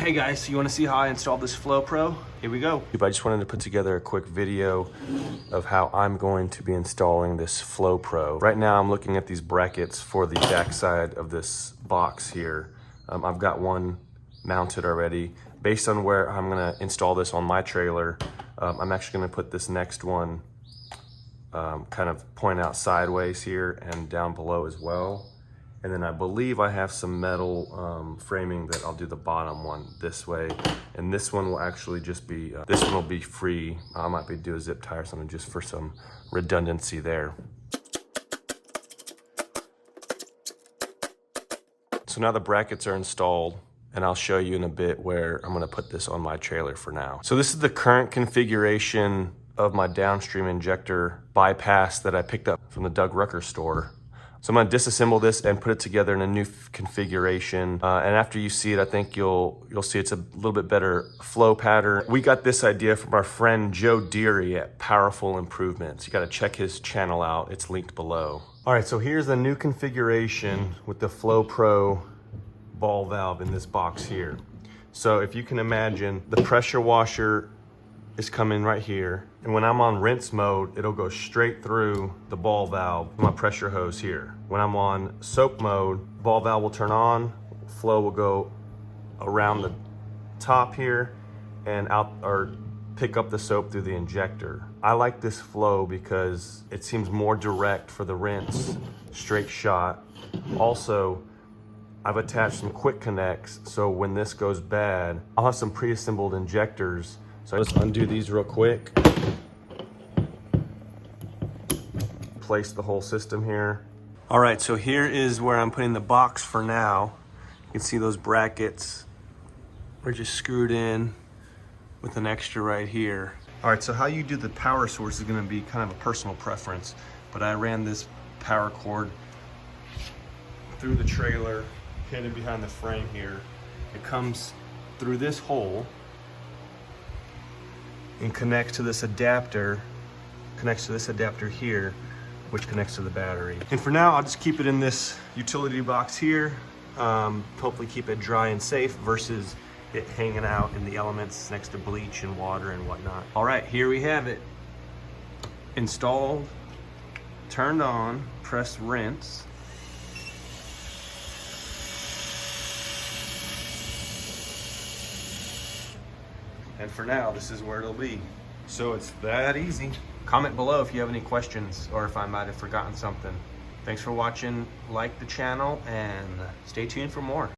Hey guys, so you want to see how I installed this FlowPro? Here we go. I just wanted to put together a quick video of how I'm going to be installing this FlowPro. Right now I'm looking at these brackets for the back side of this box here. I've got one mounted already. Based on where I'm gonna install this on my trailer, I'm actually gonna put this next one kind of point out sideways here and down below as well. And then I believe I have some metal framing that I'll do the bottom one this way. And this one will actually just be, this one will be free. I might be do a zip tie or something just for some redundancy there. So now the brackets are installed, and I'll show you in a bit where I'm gonna put this on my trailer for now. So this is the current configuration of my downstream injector bypass that I picked up from the Doug Rucker store. So I'm gonna disassemble this and put it together in a new configuration. And after you see it, I think you'll see it's a little bit better flow pattern. We got this idea from our friend Joe Deary at Powerful Improvements. You gotta check his channel out, it's linked below. All right, so here's the new configuration with the FlowPro ball valve in this box here. So if you can imagine, the pressure washer is coming right here. And when I'm on rinse mode, it'll go straight through the ball valve, my pressure hose here. When I'm on soak mode, ball valve will turn on, flow will go around the top here and out, or pick up the soap through the injector. I like this flow because it seems more direct for the rinse, straight shot. Also, I've attached some quick connects, so when this goes bad, I'll have some pre-assembled injectors. So let's undo these real quick. Place the whole system here. All right, so here is where I'm putting the box for now. You can see those brackets are just screwed in with an extra right here. All right, so how you do the power source is gonna be kind of a personal preference, but I ran this power cord through the trailer, hidden behind the frame here. It comes through this hole and connects to this adapter here, which connects to the battery. And for now, I'll just keep it in this utility box here. Hopefully keep it dry and safe versus it hanging out in the elements next to bleach and water and whatnot. All right, here we have it. Installed, turned on, press rinse. And for now, this is where it'll be. So it's that easy. Comment below if you have any questions or if I might have forgotten something. Thanks for watching, like the channel, and stay tuned for more.